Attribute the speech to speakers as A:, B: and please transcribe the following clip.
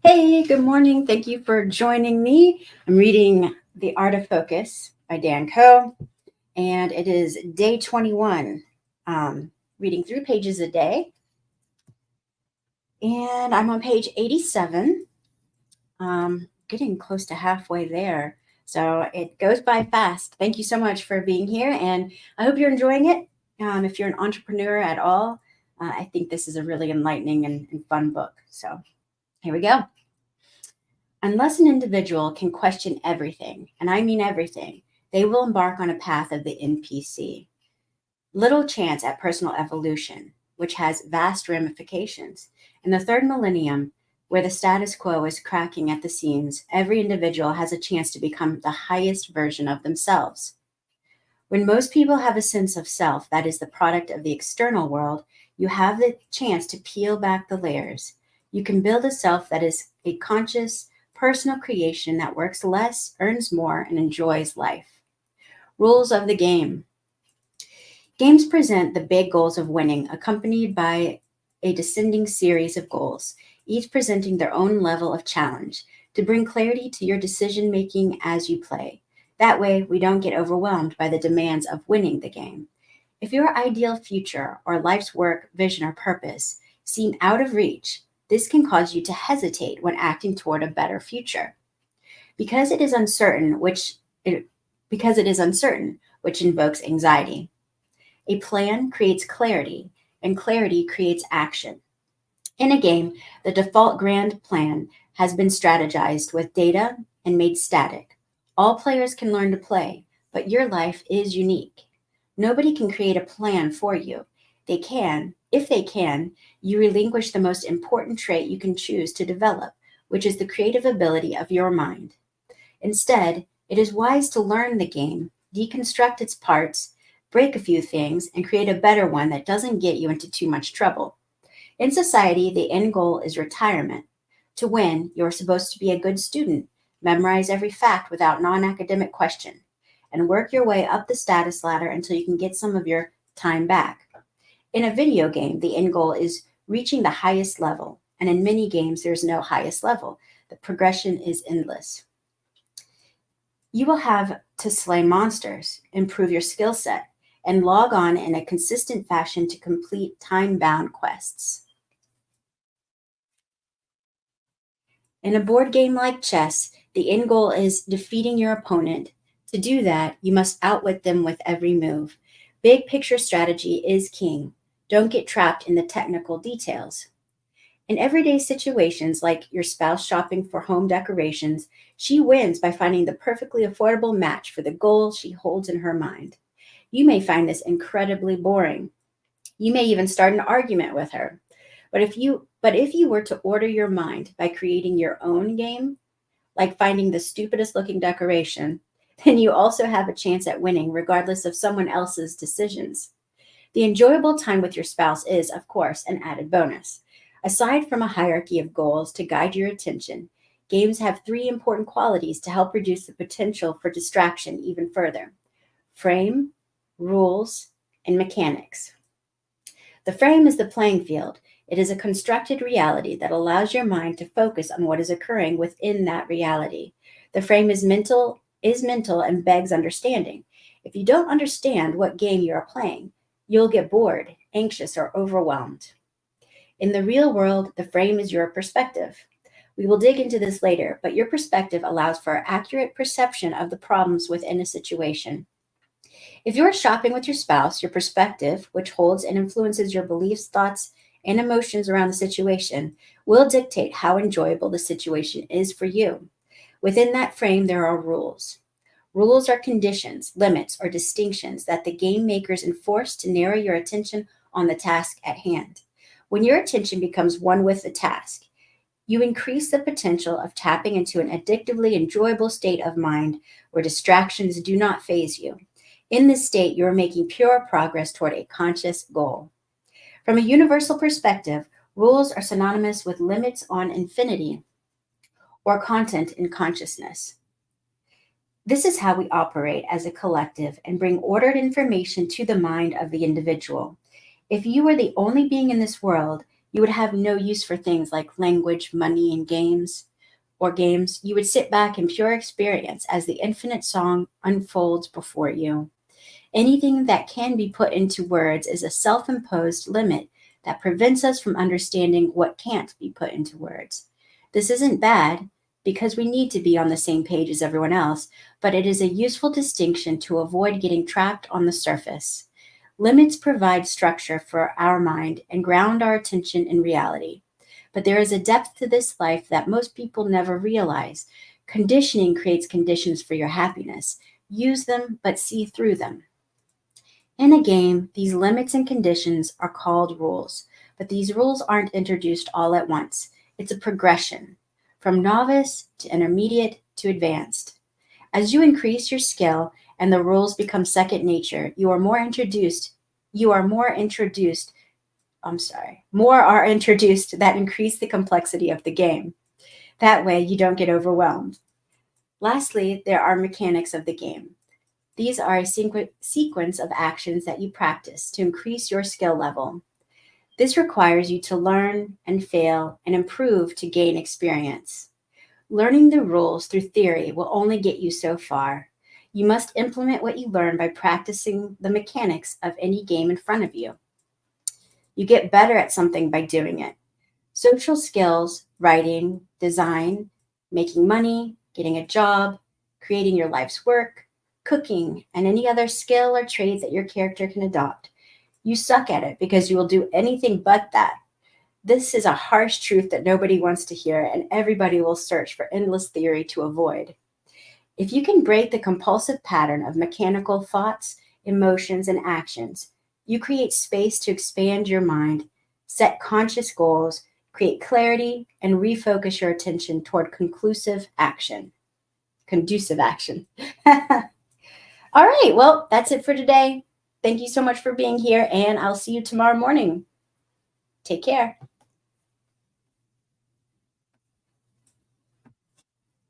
A: Hey, good morning. Thank you for joining me. I'm reading The Art of Focus by Dan Coe, and it is day 21. Reading 3 pages a day, and I'm on page 87. Getting close to halfway there. So it goes by fast. Thank you so much for being here, and I hope you're enjoying it. If you're an entrepreneur at all, I think this is a really enlightening and fun book. So here we go. Unless an individual can question everything, and I mean everything, they will embark on a path of the NPC. Little chance at personal evolution, which has vast ramifications. In the third millennium, where the status quo is cracking at the seams, every individual has a chance to become the highest version of themselves. When most people have a sense of self that is the product of the external world, you have the chance to peel back the layers. You can build a self that is a conscious, personal creation that works less, earns more, and enjoys life. Rules of the game. Games present the big goals of winning, accompanied by a descending series of goals, each presenting their own level of challenge to bring clarity to your decision making as you play. That way, we don't get overwhelmed by the demands of winning the game. If your ideal future or life's work, vision, or purpose seem out of reach, this can cause you to hesitate when acting toward a better future. Because it is uncertain, because it is uncertain, which invokes anxiety. A plan creates clarity, and clarity creates action. In a game, the default grand plan has been strategized with data and made static. All players can learn to play, but your life is unique. Nobody can create a plan for you. If they can, you relinquish the most important trait you can choose to develop, which is the creative ability of your mind. Instead, it is wise to learn the game, deconstruct its parts, break a few things, and create a better one that doesn't get you into too much trouble. In society, the end goal is retirement. To win, you're supposed to be a good student, memorize every fact without non academic question, and work your way up the status ladder until you can get some of your time back. In a video game, the end goal is reaching the highest level, and in many games, there's no highest level. The progression is endless. You will have to slay monsters, improve your skill set, and log on in a consistent fashion to complete time bound quests. In a board game like chess, the end goal is defeating your opponent. To do that, you must outwit them with every move. Big picture strategy is king. Don't get trapped in the technical details. In everyday situations like your spouse shopping for home decorations, she wins by finding the perfectly affordable match for the goal she holds in her mind. You may find this incredibly boring. You may even start an argument with her. But if you were to order your mind by creating your own game, like finding the stupidest looking decoration, then you also have a chance at winning regardless of someone else's decisions. The enjoyable time with your spouse is, of course, an added bonus. Aside from a hierarchy of goals to guide your attention, games have three important qualities to help reduce the potential for distraction even further: frame, rules, and mechanics. The frame is the playing field. It is a constructed reality that allows your mind to focus on what is occurring within that reality. The frame is mental and begs understanding. If you don't understand what game you are playing, you'll get bored, anxious, or overwhelmed. In the real world, the frame is your perspective. We will dig into this later, but your perspective allows for accurate perception of the problems within a situation. If you're shopping with your spouse, your perspective, which holds and influences your beliefs, thoughts, and emotions around the situation, will dictate how enjoyable the situation is for you. Within that frame, there are rules. Rules are conditions, limits, or distinctions that the game makers enforce to narrow your attention on the task at hand. When your attention becomes one with the task, you increase the potential of tapping into an addictively enjoyable state of mind where distractions do not phase you. In this state, you are making pure progress toward a conscious goal. From a universal perspective, rules are synonymous with limits on infinity or content in consciousness. This is how we operate as a collective and bring ordered information to the mind of the individual. If you were the only being in this world, You would have no use for things like language, money, and games. You would sit back in pure experience as the infinite song unfolds before you. Anything that can be put into words is a self imposed limit that prevents us from understanding what can't be put into words. This isn't bad because we need to be on the same page as everyone else, but it is a useful distinction to avoid getting trapped on the surface. Limits provide structure for our mind and ground our attention in reality. But there is a depth to this life that most people never realize. Conditioning creates conditions for your happiness. Use them, but see through them. In a game, these limits and conditions are called rules, but these rules aren't introduced all at once. It's a progression from novice to intermediate to advanced. As you increase your skill and the rules become second nature, more are introduced that increase the complexity of the game. That way, you don't get overwhelmed. Lastly, there are mechanics of the game. These are a sequence of actions that you practice to increase your skill level. This requires you to learn and fail and improve to gain experience. Learning the rules through theory will only get you so far. You must implement what you learn by practicing the mechanics of any game in front of you. You get better at something by doing it. Social skills, writing, design, making money, getting a job, creating your life's work, cooking, and any other skill or trade that your character can adopt. You suck at it because you will do anything but that. This is a harsh truth that nobody wants to hear, and everybody will search for endless theory to avoid. If you can break the compulsive pattern of mechanical thoughts, emotions, and actions, you create space to expand your mind, set conscious goals, create clarity, and refocus your attention toward conducive action. All right, well, that's it for today. Thank you so much for being here, and I'll see you tomorrow morning. Take care.